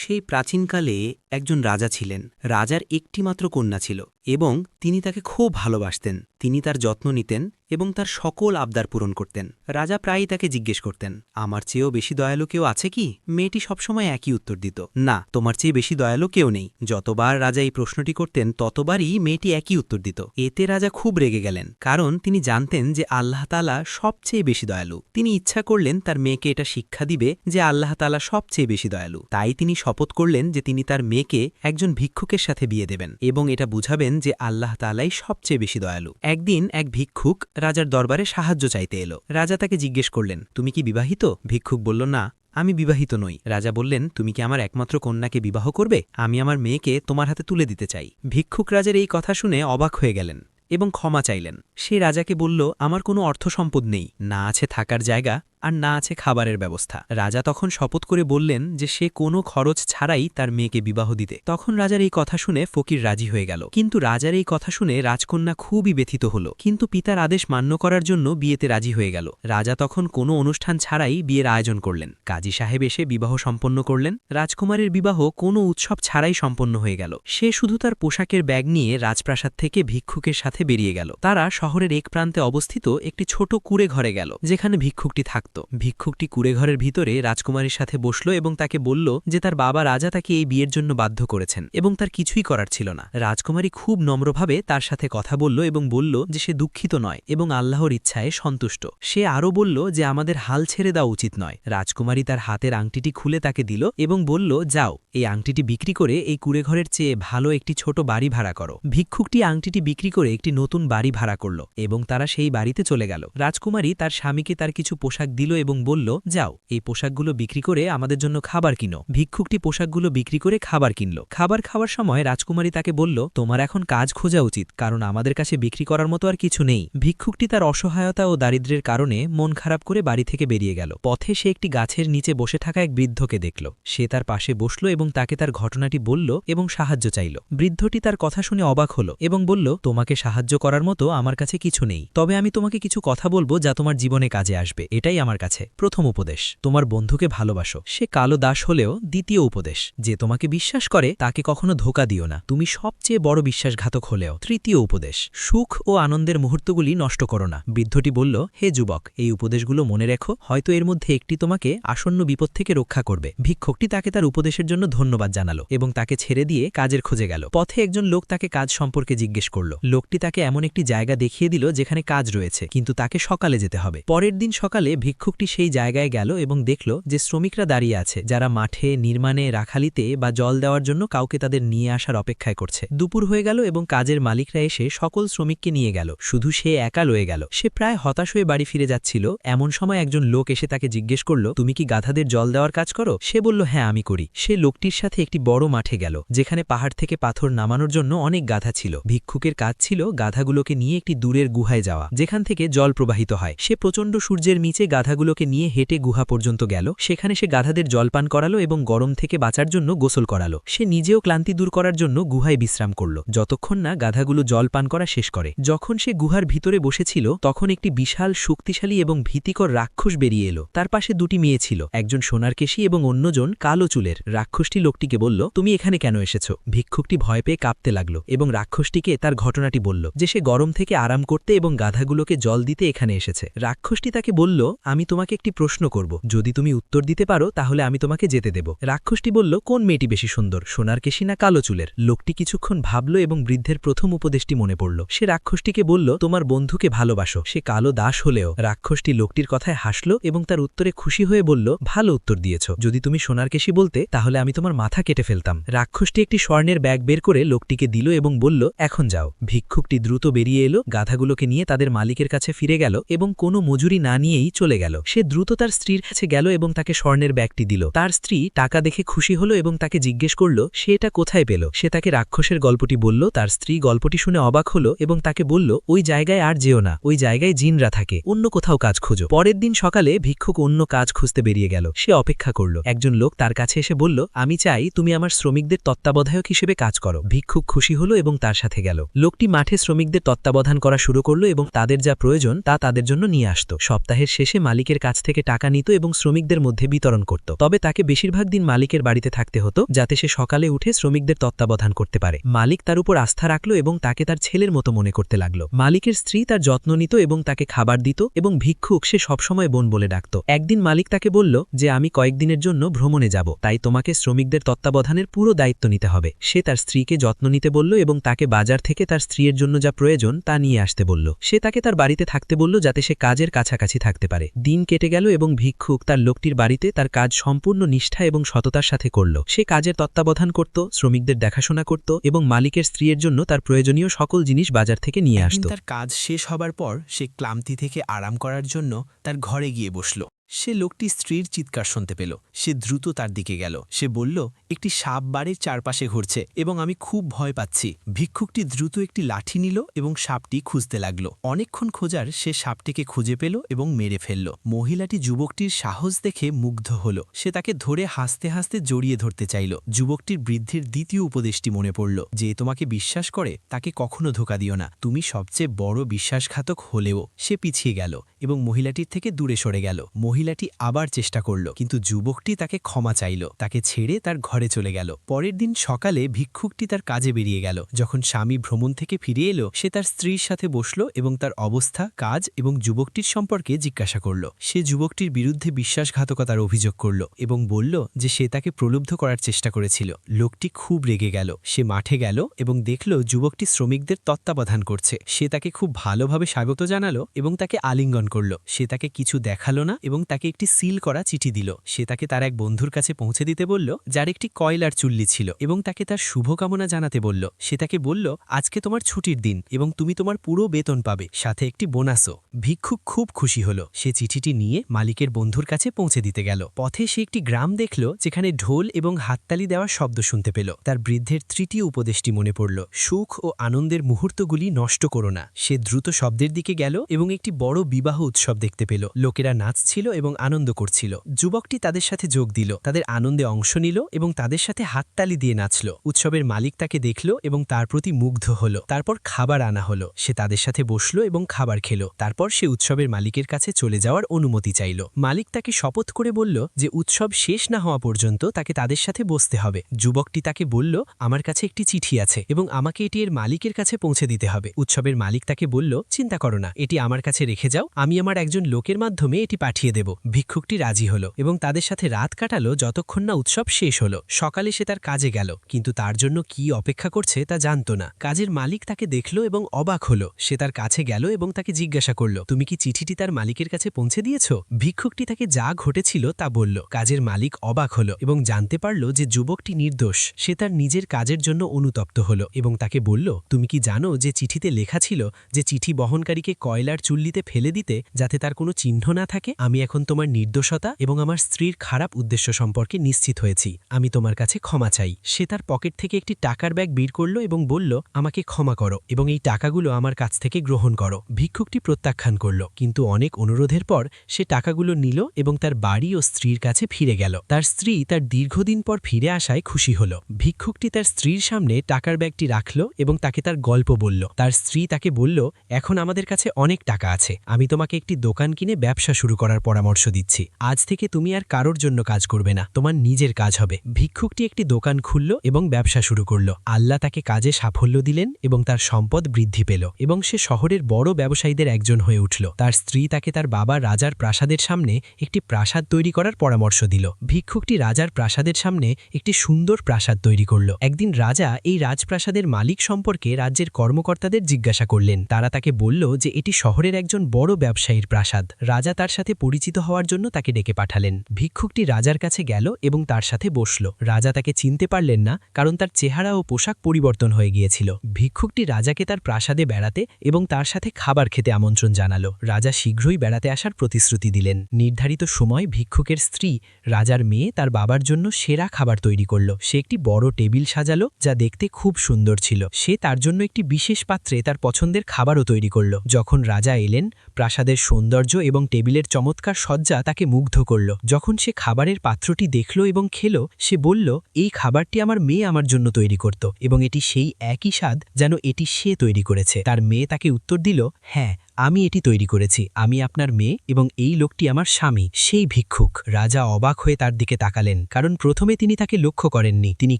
সেই প্রাচীনকালে একজন রাজা ছিলেন। রাজার একটিমাত্র কন্যা ছিল এবং তিনি তাকে খুব ভালোবাসতেন। তিনি তার যত্ন নিতেন এবং তার সকল আবদার পূরণ করতেন। রাজা প্রায়ই তাকে জিজ্ঞেস করতেন, আমার চেয়েও বেশি দয়ালু কেউ আছে কি? মেয়েটি সবসময় একই উত্তর দিত, না, তোমার চেয়ে বেশি দয়ালু কেউ নেই। যতবার রাজা এই প্রশ্নটি করতেন ততবারই মেয়েটি একই উত্তর দিত। এতে রাজা খুব রেগে গেলেন, কারণ তিনি জানতেন যে আল্লাহ তাআলা সবচেয়ে বেশি দয়ালু। তিনি ইচ্ছা করলেন তার মেয়েকে এটা শিক্ষা দিবে যে আল্লাহ তাআলা সবচেয়ে বেশি দয়ালু। তাই তিনি শপথ করলেন যে তিনি তার মেয়েকে একজন ভিক্ষুকের সাথে বিয়ে দেবেন এবং এটা বুঝাবেন যে আল্লাহ তাআলাই সবচেয়ে বেশি দয়ালু। একদিন এক ভিক্ষুক রাজার দরবারে সাহায্য চাইতে এলো। রাজা তাকে জিজ্ঞেস করলেন, তুমি কি বিবাহিত? ভিক্ষুক বলল, না, আমি বিবাহিত নই। রাজা বললেন, তুমি কি আমার একমাত্র কন্যাকে বিবাহ করবে? আমি আমার মেয়েকে তোমার হাতে তুলে দিতে চাই। ভিক্ষুক রাজার এই কথা শুনে অবাক হয়ে গেলেন এবং ক্ষমা চাইলেন। সে রাজাকে বলল, আমার কোনো অর্থ সম্পদ নেই, না আছে থাকার জায়গা আর না আছে খাবারের ব্যবস্থা। রাজা তখন শপথ করে বললেন যে সে কোনো খরচ ছাড়াই তার মেয়েকে বিবাহ দিতে। তখন রাজার এই কথা শুনে ফকির রাজি হয়ে গেল। কিন্তু রাজার এই কথা শুনে রাজকন্যা খুবই ব্যথিত হল, কিন্তু পিতার আদেশ মান্য করার জন্য বিয়েতে রাজি হয়ে গেল। রাজা তখন কোনো অনুষ্ঠান ছাড়াই বিয়ের আয়োজন করলেন। কাজী সাহেব এসে বিবাহ সম্পন্ন করলেন। রাজকুমারের বিবাহ কোনো উৎসব ছাড়াই সম্পন্ন হয়ে গেল। সে শুধু তার পোশাকের ব্যাগ নিয়ে রাজপ্রাসাদ থেকে ভিক্ষুকের সাথে বেরিয়ে গেল। তারা শহরের এক প্রান্তে অবস্থিত একটি ছোট কুঁড়ে ঘরে গেল, যেখানে ভিক্ষুকটি থাকত। ভিক্ষুকটি কুঁড়েঘরের ভিতরে রাজকুমারীর সাথে বসল এবং তাকে বলল যে তার বাবা রাজা তাকে এই বিয়ের জন্য বাধ্য করেছেন এবং তার কিছুই করার ছিল না। রাজকুমারী খুব নম্রভাবে তার সাথে কথা বলল এবং বলল যে সে দুঃখিত নয় এবং আল্লাহর ইচ্ছায় সন্তুষ্ট। সে আরও বলল যে আমাদের হাল ছেড়ে দেওয়া উচিত নয়। রাজকুমারী তার হাতের আংটিটি খুলে তাকে দিল এবং বলল, যাও, এই আংটিটি বিক্রি করে এই কুঁড়েঘরের চেয়ে ভালো একটি ছোট বাড়ি ভাড়া করো। ভিক্ষুকটি আংটিটি বিক্রি করে একটি নতুন বাড়ি ভাড়া করল এবং তারা সেই বাড়িতে চলে গেল। রাজকুমারী তার স্বামীকে তার কিছু পোশাক দিল এবং বলল, যাও, এই পোশাকগুলো বিক্রি করে আমাদের জন্য খাবার কিনো। ভিক্ষুকটি পোশাকগুলো বিক্রি করে খাবার কিনল। খাবার খাওয়ার সময় রাজকুমারী তাকে বলল, তোমার এখন কাজ খোঁজা উচিত, কারণ আমাদের কাছে বিক্রি করার মতো আর কিছু নেই। ভিক্ষুকটি তার অসহায়তা ও দারিদ্র্যের কারণে মন খারাপ করে বাড়ি থেকে বেরিয়ে গেল। পথে সে একটি গাছের নিচে বসে থাকা এক বৃদ্ধকে দেখল। সে তার পাশে বসল এবং তাকে তার ঘটনাটি বলল এবং সাহায্য চাইল। বৃদ্ধটি তার কথা শুনে অবাক হল এবং বলল, তোমাকে সাহায্য করার মতো আমার কাছে কিছু নেই, তবে আমি তোমাকে কিছু কথা বলবো যা তোমার জীবনে কাজে আসবে। এটাই আমার কাছে। প্রথম উপদেশ, তোমার বন্ধুকে ভালোবাসো। সে কালো দাস হলেও। দ্বিতীয় উপদেশ, যে তোমাকে বিশ্বাস করে তাকে কখনো ধোঁকা দিও না, তুমি সবচেয়ে বড় বিশ্বাসঘাতক হলেও। তৃতীয় উপদেশ, সুখ ও আনন্দের মুহূর্তগুলি নষ্ট করো না। বৃদ্ধটি বলল, হে যুবক, এই উপদেশগুলো মনে রেখো, হয়তো এর মধ্যে একটি তোমাকে আসন্ন বিপদ থেকে রক্ষা করবে। ভিক্ষুকটি তাকে তার উপদেশের জন্য ধন্যবাদ জানালো এবং তাকে ছেড়ে দিয়ে কাজের খোঁজে গেল। পথে একজন লোক তাকে কাজ সম্পর্কে জিজ্ঞেস করল। লোকটি তাকে এমন একটি জায়গা দেখিয়ে দিল যেখানে কাজ রয়েছে, কিন্তু তাকে সকালে যেতে হবে। পরের দিন সকালে ভিক্ষুকটি সেই জায়গায় গেল এবং দেখল যে শ্রমিকরা দাঁড়িয়ে আছে, যারা মাঠে, নির্মাণে, রাখালিতে বা জল দেওয়ার জন্য কাউকে তাদের নিয়ে আসার অপেক্ষায় করছে। দুপুর হয়ে গেল এবং কাজের মালিকরা এসে সকল শ্রমিককে নিয়ে গেল, শুধু সে একা রয়ে গেল। সে প্রায় হতাশ হয়ে বাড়ি ফিরে যাচ্ছিল। এমন সময় একজন লোক এসে তাকে জিজ্ঞেস করল, তুমি কি গাধাদের জল দেওয়ার কাজ করো? সে বলল, হ্যাঁ, আমি করি। সে লোকটির সাথে একটি বড় মাঠে গেল, যেখানে পাহাড় থেকে পাথর নামানোর জন্য অনেক গাধা ছিল। ভিক্ষুকের কাজ ছিল গাধাগুলোকে নিয়ে একটি দূরের গুহায় যাওয়া, যেখান থেকে জল প্রবাহিত হয়। সে প্রচণ্ড সূর্যের নিচে গাধাগুলোকে নিয়ে হেঁটে গুহা পর্যন্ত গেল। সেখানে সে গাধাদের জলপান করালো এবং গরম থেকে বাঁচার জন্য গোসল করালো। সে নিজেও ক্লান্তি দূর করার জন্য গুহায় বিশ্রাম করল, যতক্ষণ না গাধাগুলো জল পান করা শেষ করে। যখন সে গুহার ভিতরে বসেছিল তখন একটি বিশাল, শক্তিশালী এবং ভীতিকর রাক্ষস বেরিয়ে এলো। তার পাশে দুটি মেয়ে ছিল, একজন সোনার কেশী এবং অন্যজন কালো চুলের। রাক্ষসটি লোকটিকে বলল, তুমি এখানে কেন এসেছো? ভিক্ষুকটি ভয় পেয়ে কাঁপতে লাগলো এবং রাক্ষসটিকে তার ঘটনাটি বলল যে সে গরম থেকে আরাম করতে এবং গাধাগুলোকে জল দিতে এখানে এসেছে। রাক্ষসটি তাকে বলল, আমি তোমাকে একটি প্রশ্ন করব, যদি তুমি উত্তর দিতে পারো তাহলে আমি তোমাকে যেতে দেব। রাক্ষসটি বলল, কোন মেয়েটি বেশি সুন্দর, সোনার কেশী না কালো চুলের? লোকটি কিছুক্ষণ ভাবল এবং বৃদ্ধের প্রথম উপদেশটি মনে পড়ল। সে রাক্ষসটিকে বলল, তোমার বন্ধুকে ভালোবাসো। সে কালো দাস হলেও। রাক্ষসটি লোকটির কথায় হাসল এবং তার উত্তরে খুশি হয়ে বলল, ভালো উত্তর দিয়েছ, যদি তুমি সোনার কেশী বলতে তাহলে আমি তোমার মাথা কেটে ফেলতাম। রাক্ষসটি একটি স্বর্ণের ব্যাগ বের করে লোকটিকে দিল এবং বলল, এখন যাও। ভিক্ষুকটি দ্রুত বেরিয়ে এলো, গাধাগুলোকে নিয়ে তাদের মালিকের কাছে ফিরে গেল এবং কোনো মজুরি না নিয়েই চলে গেল। সে দ্রুত তার স্ত্রীর কাছে গেল এবং তাকে স্বর্ণের ব্যাগটি দিল। তার স্ত্রী টাকা দেখে খুশি হলো এবং তাকে জিজ্ঞেস করল সে এটা কোথায় পেল। সে তাকে রাক্ষসের গল্পটি বলল। তার স্ত্রী গল্পটি শুনে অবাক হলো এবং তাকে বলল, ওই জায়গায় আর যেও না, ওই জায়গায় জিনরা থাকে, অন্য কোথাও কাজ খোঁজো। পরের দিন সকালে ভিক্ষুক অন্য কাজ খুঁজতে বেরিয়ে গেল। সে অপেক্ষা করল। একজন লোক তার কাছে এসে বলল, আমি আমি চাই তুমি আমার শ্রমিকদের তত্ত্বাবধায়ক হিসেবে কাজ করো। ভিক্ষুক খুশি হলো এবং তার সাথে গেল। লোকটি মাঠে শ্রমিকদের তত্ত্বাবধান করা শুরু করলো এবং তাদের যা প্রয়োজন তা তাদের জন্য নিয়ে আসত। সপ্তাহের শেষে মালিকের কাছ থেকে টাকা নিত এবং শ্রমিকদের মধ্যে বিতরণ করত। তবে তাকে বেশিরভাগ দিন মালিকের বাড়িতে থাকতে হতো, যাতে সে সকালে উঠে শ্রমিকদের তত্ত্বাবধান করতে পারে। মালিক তার উপর আস্থা রাখল এবং তাকে তার ছেলের মতো মনে করতে লাগল। মালিকের স্ত্রী তার যত্ন নিত এবং তাকে খাবার দিত, এবং ভিক্ষুক সে সবসময় বোন বলে ডাকত। একদিন মালিক তাকে বলল যে আমি কয়েকদিনের জন্য ভ্রমণে যাব, তাই তোমাকে শ্রমিকদের তত্ত্বাবধানের পুরো দায়িত্ব নিতে হবে। সে তার স্ত্রীকে যত্ন নিতে বলল এবং তাকে বাজার থেকে তার স্ত্রীর জন্য যা প্রয়োজন তা নিয়ে আসতে বলল। সে তাকে তার বাড়িতে থাকতে বলল যাতে সে কাজের কাছাকাছি থাকতে পারে। দিন কেটে গেল এবং ভিক্ষুক তার লোকটির বাড়িতে তার কাজ সম্পূর্ণ নিষ্ঠা এবং সততার সাথে করল। সে কাজের তত্ত্বাবধান করত, শ্রমিকদের দেখাশোনা করত এবং মালিকের স্ত্রীর জন্য তার প্রয়োজনীয় সকল জিনিস বাজার থেকে নিয়ে আসত। তার কাজ শেষ হবার পর সে ক্লান্তি থেকে আরাম করার জন্য তার ঘরে গিয়ে বসল। সে লোকটি স্ত্রীর চিৎকার শুনতে পেল। সে দ্রুত তার দিকে গেল। সে বলল, একটি সাপ বাড়ির চারপাশে ঘুরছে এবং আমি খুব ভয় পাচ্ছি। ভিক্ষুকটি দ্রুত একটি লাঠি নিল এবং সাপটি খুঁজতে লাগল। অনেকক্ষণ খোঁজার সে সাপটিকে খুঁজে পেল এবং মেরে ফেলল। মহিলাটি যুবকটির সাহস দেখে মুগ্ধ হল। সে তাকে ধরে হাসতে হাসতে জড়িয়ে ধরতে চাইল। যুবকটির বৃদ্ধির দ্বিতীয় উপদেশটি মনে পড়ল, যে তোমাকে বিশ্বাস করে তাকে কখনো ধোঁকা দিও না। তুমি সবচেয়ে বড় বিশ্বাসঘাতক হলেও। সে পিছিয়ে গেল এবং মহিলাটির থেকে দূরে সরে গেল। মহিলাটি আবার চেষ্টা করল, কিন্তু যুবকটি তাকে ক্ষমা চাইল। তাকে ছেড়ে তার ঘরে চলে গেল। পরের দিন সকালে ভিক্ষুকটি তার কাজে বেরিয়ে গেল। যখন স্বামী ভ্রমণ থেকে ফিরে এলো, সে তার স্ত্রীর সাথে বসল এবং তার অবস্থা, কাজ এবং যুবকটির সম্পর্কে জিজ্ঞাসা করল। সে যুবকটির বিরুদ্ধে বিশ্বাসঘাতকতার অভিযোগ করল এবং বলল যে সে তাকে প্রলুব্ধ করার চেষ্টা করেছিল। লোকটি খুব রেগে গেল। সে মাঠে গেল এবং দেখল যুবকটি শ্রমিকদের তত্ত্বাবধান করছে। সে তাকে খুব ভালোভাবে স্বাগত জানালো এবং তাকে আলিঙ্গন করল। সে তাকে কিছু দেখালো না এবং তাকে একটি সিল করা চিঠি দিল। সে তাকে তার এক বন্ধুর কাছে পৌঁছে দিতে বলল, যার একটি কয়লার চুল্লি ছিল, এবং তাকে তার শুভকামনা জানাতে বলল। সে তাকে বলল, আজকে তোমার ছুটির দিন এবং তুমি তোমার পুরো বেতন পাবে, সাথে একটি বোনাসও। ভিক্ষুক খুব খুশি হল। সে চিঠিটি নিয়ে মালিকের বন্ধুর কাছে পৌঁছে দিতে গেল। পথে সে একটি গ্রাম দেখল যেখানে ঢোল এবং হাততালি দেওয়ার শব্দ শুনতে পেল। তার বৃদ্ধের তৃতীয় উপদেশটি মনে পড়ল, সুখ ও আনন্দের মুহূর্তগুলি নষ্ট করো না। সে দ্রুত শব্দের দিকে গেল এবং একটি বড় বিবাহ উৎসব দেখতে পেল। লোকেরা নাচছিল এবং আনন্দ করছিল। যুবকটি তাদের সাথে যোগ দিল, তাদের আনন্দে অংশ নিল এবং তাদের সাথে হাততালি দিয়ে নাচল। উৎসবের মালিক তাকে দেখল এবং তার প্রতি মুগ্ধ হল। তারপর খাবার আনা হলো। সে তাদের সাথে বসল এবং খাবার খেল। তারপর সে উৎসবের মালিকের কাছে চলে যাওয়ার অনুমতি চাইল। মালিক তাকে শপথ করে বলল যে উৎসব শেষ না হওয়া পর্যন্ত তাকে তাদের সাথে বসতে হবে। যুবকটি তাকে বলল, আমার কাছে একটি চিঠি আছে এবং আমাকে এটি এর মালিকের কাছে পৌঁছে দিতে হবে। উৎসবের মালিক তাকে বলল, চিন্তা করো না, এটি আমার কাছে রেখে যাও, আমি আমার একজন লোকের মাধ্যমে এটি পাঠিয়ে দেব। ভিক্ষুকটি রাজি হল এবং তাদের সাথে রাত কাটালো যতক্ষণ না উৎসব শেষ হল। সকালে সে তার কাজে গেল, কিন্তু তার জন্য কি অপেক্ষা করছে তা জানত না। কাজের মালিক তাকে দেখল এবং অবাক হল। সে তার কাছে গেল এবং তাকে জিজ্ঞাসা করল, তুমি কি চিঠিটি তার মালিকের কাছে পৌঁছে দিয়েছ? ভিক্ষুকটি তাকে যা ঘটেছিল তা বলল। কাজের মালিক অবাক হল এবং জানতে পারল যে যুবকটি নির্দোষ। সে তার নিজের কাজের জন্য অনুতপ্ত হল এবং তাকে বলল, তুমি কি জানো যে চিঠিতে লেখা ছিল যে চিঠি বহনকারীকে কয়লার চুল্লিতে ফেলে দিতে, যাতে তার কোনো চিহ্ন না থাকে? আমি এখন তোমার নির্দোষতা এবং আমার স্ত্রীর খারাপ উদ্দেশ্য সম্পর্কে নিশ্চিত হয়েছি। আমি তোমার কাছে ক্ষমা চাই। সে তার পকেট থেকে একটি টাকার ব্যাগ বের করল এবং বলল, আমাকে ক্ষমা করো এবং এই টাকাগুলো আমার কাছ থেকে গ্রহণ করো। ভিক্ষুকটি প্রত্যাখ্যান করল, কিন্তু অনেক অনুরোধের পর সে টাকাগুলো নিল এবং তার বাড়ি ও স্ত্রীর কাছে ফিরে গেল। তার স্ত্রী তার দীর্ঘদিন পর ফিরে আসায় খুশি হল। ভিক্ষুকটি তার স্ত্রীর সামনে টাকার ব্যাগটি রাখল এবং তাকে তার গল্প বলল। তার স্ত্রী তাকে বলল, এখন আমাদের কাছে অনেক টাকা আছে, আমি তোমাকে একটি দোকান কিনে ব্যবসা শুরু করার পরামর্শ দিচ্ছি। আজ থেকে তুমি আর কারোর জন্য কাজ করবে না, তোমার নিজের কাজ হবে। ভিক্ষুকটি একটি দোকান খুলল এবং ব্যবসা শুরু করল। আল্লাহ তাকে কাজে সাফল্য দিলেন এবং তার সম্পদ বৃদ্ধি পেল এবং সে শহরের বড় ব্যবসায়ীদের একজন হয়ে উঠল। তার স্ত্রী তাকে তার বাবা রাজার প্রাসাদের সামনে একটি প্রাসাদ তৈরি করার পরামর্শ দিল। ভিক্ষুকটি রাজার প্রাসাদের সামনে একটি সুন্দর প্রাসাদ তৈরি করল। একদিন রাজা এই রাজপ্রাসাদের মালিক সম্পর্কে রাজ্যের কর্মকর্তাদের জিজ্ঞাসা করলেন। তারা তাকে বলল যে এটি শহরের একজন বড় ব্যবসায়ীর প্রাসাদ। রাজা তার সাথে পরিচিত হওয়ার জন্য তাকে ডেকে পাঠালেন। ভিক্ষুকটি রাজার কাছে গেল এবং তার সাথে বসল। রাজা তাকে চিনতে পারলেন না, কারণ তার চেহারা ও পোশাক পরিবর্তন হয়ে গিয়েছিল। ভিক্ষুকটি রাজাকে তার প্রাসাদে বেড়াতে এবং তার সাথে খাবার খেতে আমন্ত্রণ জানালো। রাজা শীঘ্রই বেড়াতে আসার প্রতিশ্রুতি দিলেন। নির্ধারিত সময় ভিক্ষুকের স্ত্রী, রাজার মেয়ে, তার বাবার জন্য সেরা খাবার তৈরি করল। সে একটি বড় টেবিল সাজালো যা দেখতে খুব সুন্দর ছিল। সে তার জন্য একটি বিশেষ পাত্রে তার পছন্দের খাবারও তৈরি করল। যখন রাজা এলেন, প্রাসাদের সৌন্দর্য এবং টেবিলের চমৎকার সজ্জা তাকে মুগ্ধ করল। যখন সে খাবারের পাত্রটি দেখল এবং খেল, সে বলল, এই খাবারটি আমার মেয়ে আমার জন্য তৈরি করত এবং এটি সেই একই স্বাদ যেন এটি সে তৈরি করেছে। তার মেয়ে তাকে উত্তর দিল, হ্যাঁ, আমি এটি তৈরি করেছি, আমি আপনার মেয়ে এবং এই লোকটি আমার স্বামী, সেই ভিক্ষুক। রাজা অবাক হয়ে তার দিকে তাকালেন, কারণ প্রথমে তিনি তাকে লক্ষ্য করেননি। তিনি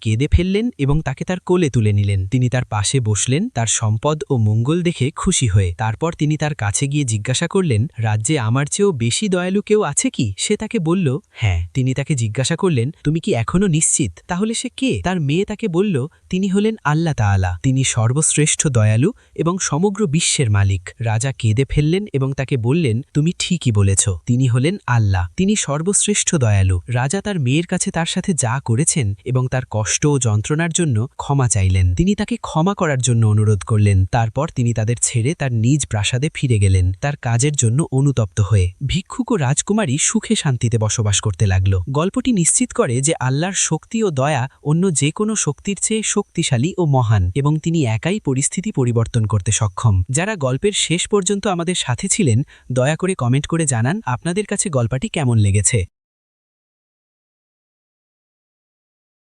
কেঁদে ফেললেন এবং তাকে তার কোলে তুলে নিলেন। তিনি তার পাশে বসলেন, তার সম্পদ ও মঙ্গল দেখে খুশি হয়ে। তারপর তিনি তার কাছে গিয়ে জিজ্ঞাসা করলেন, রাজ্যে আমার চেয়েও বেশি দয়ালু কেউ আছে কি? সে তাকে বলল, হ্যাঁ। তিনি তাকে জিজ্ঞাসা করলেন, তুমি কি এখনো নিশ্চিত? তাহলে সে কে? তার মেয়ে তাকে বলল, তিনি হলেন আল্লাহ তাআলা, তিনি সর্বশ্রেষ্ঠ দয়ালু এবং সমগ্র বিশ্বের মালিক। রাজা কেঁদে ফেললেন এবং তাকে বললেন, তুমি ঠিকই বলেছ, তিনি হলেন আল্লাহ, তিনি সর্বশ্রেষ্ঠ দয়ালু। রাজা তার মেয়ের কাছে তার সাথে যা করেছেন এবং তার কষ্ট ও যন্ত্রণার জন্য ক্ষমা চাইলেন। তিনি তাকে ক্ষমা করার জন্য অনুরোধ করলেন। তারপর তিনি তাদের ছেড়ে তার নিজ প্রাসাদে ফিরে গেলেন, তার কাজের জন্য অনুতপ্ত হয়ে। ভিক্ষুক ও রাজকুমারী সুখে শান্তিতে বসবাস করতে লাগল। গল্পটি নিশ্চিত করে যে আল্লাহর শক্তি ও দয়া অন্য যে কোনো শক্তির চেয়ে শক্তিশালী ও মহান, এবং তিনি একাই পরিস্থিতি পরিবর্তন করতে সক্ষম। যারা গল্পের শেষ পর্যন্ত আমাদের সাথে ছিলেন, দয়া করে কমেন্ট করে জানান আপনাদের কাছে গল্পটি কেমন লেগেছে।